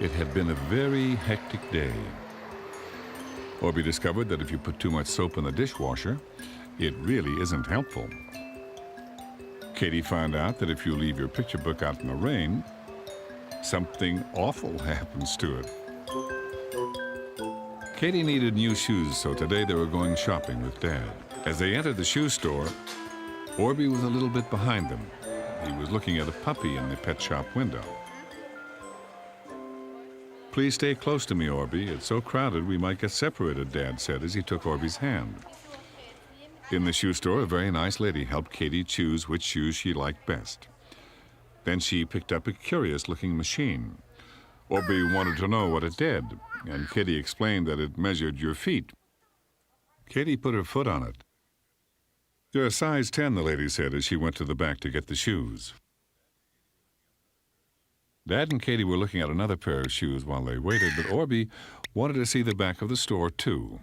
It had been a very hectic day. Orbie discovered that if you put too much soap in the dishwasher, it really isn't helpful. Katie found out that if you leave your picture book out in the rain, something awful happens to it. Katie needed new shoes, so today they were going shopping with Dad. As they entered the shoe store, Orbie was a little bit behind them. He was looking at a puppy in the pet shop window. "Please stay close to me, Orbie. It's so crowded we might get separated," Dad said as he took Orbie's hand. In the shoe store, a very nice lady helped Katie choose which shoes she liked best. Then she picked up a curious-looking machine. Orbie wanted to know what it did, and Katie explained that it measured your feet. Katie put her foot on it. "You're a size 10, the lady said as she went to the back to get the shoes. Dad and Katie were looking at another pair of shoes while they waited, but Orbie wanted to see the back of the store, too.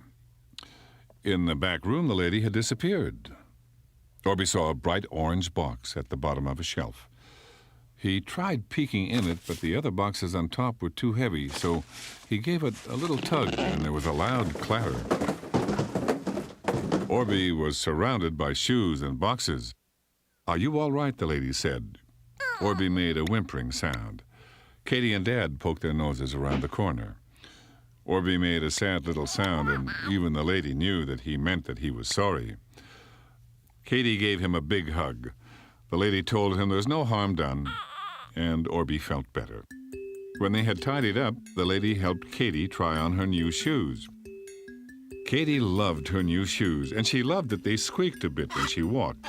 In the back room, the lady had disappeared. Orbie saw a bright orange box at the bottom of a shelf. He tried peeking in it, but the other boxes on top were too heavy, so he gave it a little tug, and there was a loud clatter. Orbie was surrounded by shoes and boxes. "Are you all right?" the lady said. Orbie made a whimpering sound. Katie and Dad poked their noses around the corner. Orbie made a sad little sound, and even the lady knew that he meant that he was sorry. Katie gave him a big hug. The lady told him there was no harm done, and Orbie felt better. When they had tidied up, the lady helped Katie try on her new shoes. Katie loved her new shoes, and she loved that they squeaked a bit when she walked.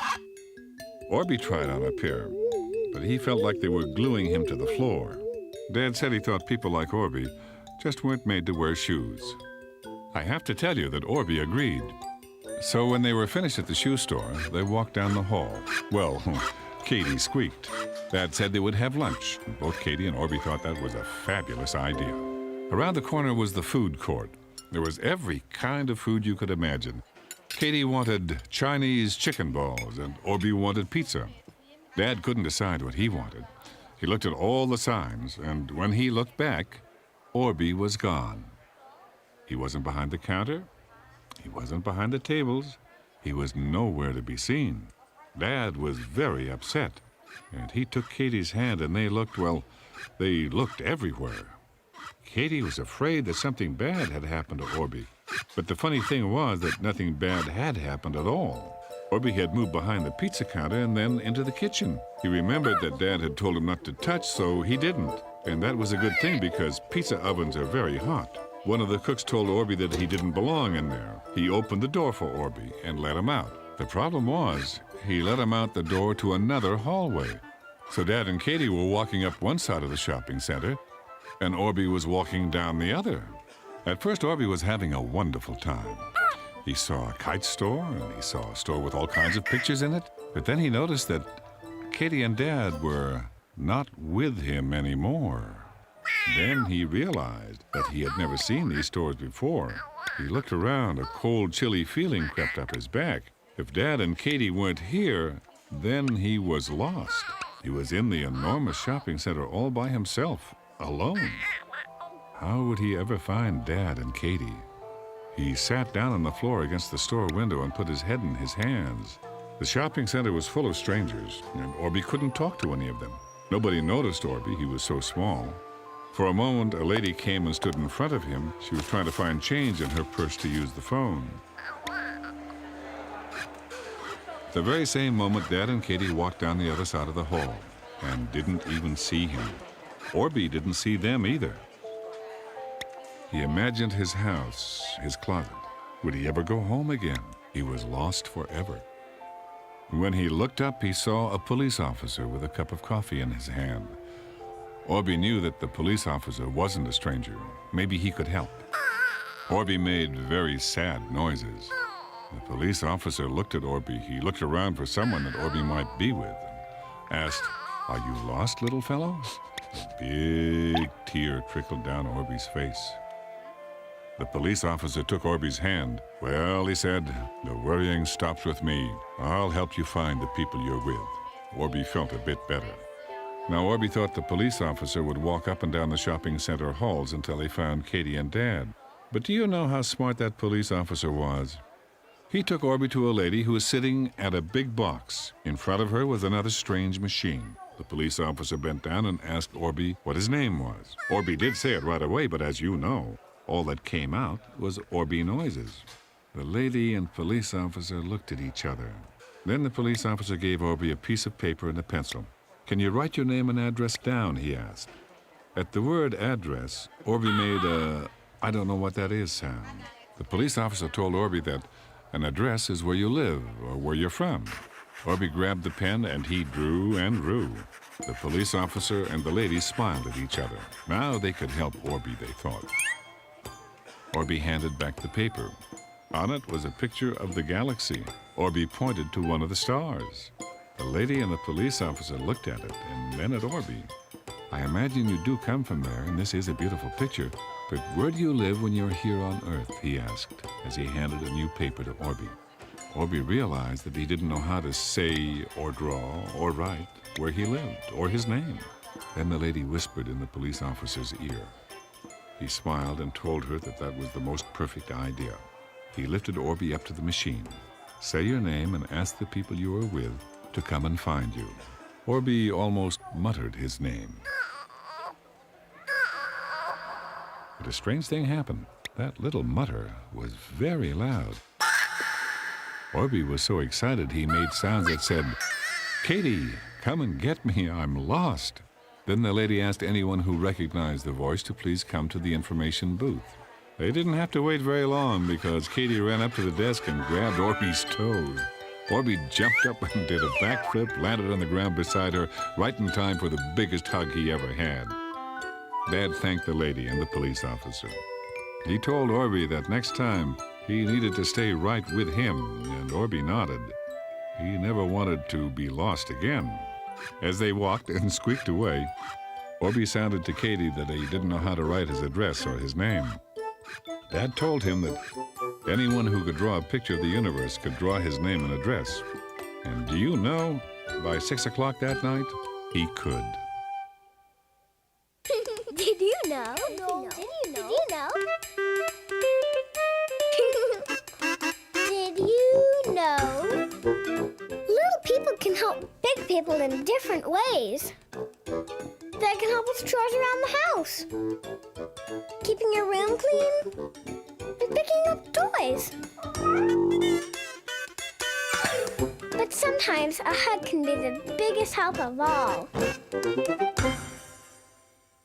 Orbie tried on a pair, but he felt like they were gluing him to the floor. Dad said he thought people like Orbie just weren't made to wear shoes. I have to tell you that Orbie agreed. So when they were finished at the shoe store, they walked down the hall. Well, Katie squeaked. Dad said they would have lunch. Both Katie and Orbie thought that was a fabulous idea. Around the corner was the food court. There was every kind of food you could imagine. Katie wanted Chinese chicken balls, and Orbie wanted pizza. Dad couldn't decide what he wanted. He looked at all the signs, and when he looked back, Orbie was gone. He wasn't behind the counter. He wasn't behind the tables. He was nowhere to be seen. Dad was very upset, and he took Katie's hand, and they looked everywhere. Katie was afraid that something bad had happened to Orbie. But the funny thing was that nothing bad had happened at all. Orbie had moved behind the pizza counter and then into the kitchen. He remembered that Dad had told him not to touch, so he didn't. And that was a good thing because pizza ovens are very hot. One of the cooks told Orbie that he didn't belong in there. He opened the door for Orbie and let him out. The problem was, he let him out the door to another hallway. So Dad and Katie were walking up one side of the shopping center, and Orbie was walking down the other. At first, Orbie was having a wonderful time. He saw a kite store, and he saw a store with all kinds of pictures in it. But then he noticed that Katie and Dad were not with him anymore. Then he realized that he had never seen these stores before. He looked around. A cold, chilly feeling crept up his back. If Dad and Katie weren't here, then he was lost. He was in the enormous shopping center all by himself, alone. How would he ever find Dad and Katie? He sat down on the floor against the store window and put his head in his hands. The shopping center was full of strangers, and Orbie couldn't talk to any of them. Nobody noticed Orbie. He was so small. For a moment, a lady came and stood in front of him. She was trying to find change in her purse to use the phone. The very same moment, Dad and Katie walked down the other side of the hall and didn't even see him. Orbie didn't see them either. He imagined his house, his closet. Would he ever go home again? He was lost forever. When he looked up, he saw a police officer with a cup of coffee in his hand. Orbie knew that the police officer wasn't a stranger. Maybe he could help. Orbie made very sad noises. The police officer looked at Orbie. He looked around for someone that Orbie might be with and asked, "Are you lost, little fellow?" A big tear trickled down Orbie's face. The police officer took Orbie's hand. "Well," he said, "the worrying stops with me. I'll help you find the people you're with." Orbie felt a bit better. Now, Orbie thought the police officer would walk up and down the shopping center halls until he found Katie and Dad. But do you know how smart that police officer was? He took Orbie to a lady who was sitting at a big box. In front of her was another strange machine. The police officer bent down and asked Orbie what his name was. Orbie did say it right away, but as you know, all that came out was Orbie noises. The lady and police officer looked at each other. Then the police officer gave Orbie a piece of paper and a pencil. "Can you write your name and address down?" he asked. At the word address, Orbie made a "I don't know what that is" sound. The police officer told Orbie that an address is where you live or where you're from. Orbie grabbed the pen and he drew and drew. The police officer and the lady smiled at each other. Now they could help Orbie, they thought. Orbie handed back the paper. On it was a picture of the galaxy. Orbie pointed to one of the stars. The lady and the police officer looked at it and then at Orbie. "I imagine you do come from there, and this is a beautiful picture. But where do you live when you're here on Earth?" he asked as he handed a new paper to Orbie. Orbie realized that he didn't know how to say or draw or write where he lived or his name. Then the lady whispered in the police officer's ear. He smiled and told her that that was the most perfect idea. He lifted Orbie up to the machine. "Say your name and ask the people you are with to come and find you." Orbie almost muttered his name. But a strange thing happened. That little mutter was very loud. Orbie was so excited he made sounds that said, "Katie, come and get me, I'm lost." Then the lady asked anyone who recognized the voice to please come to the information booth. They didn't have to wait very long because Katie ran up to the desk and grabbed Orbie's toes. Orbie jumped up and did a backflip, landed on the ground beside her, right in time for the biggest hug he ever had. Dad thanked the lady and the police officer. He told Orbie that next time he needed to stay right with him, and Orbie nodded. He never wanted to be lost again. As they walked and squeaked away, Orbie sounded to Katie that he didn't know how to write his address or his name. Dad told him that anyone who could draw a picture of the universe could draw his name and address. And do you know, by 6 o'clock that night, he could. Did you know? No. Did you know? Did you know? Did you know? Little people can help big people in different ways. They can help with chores around the house, keeping your room clean, and picking up toys. But sometimes a hug can be the biggest help of all.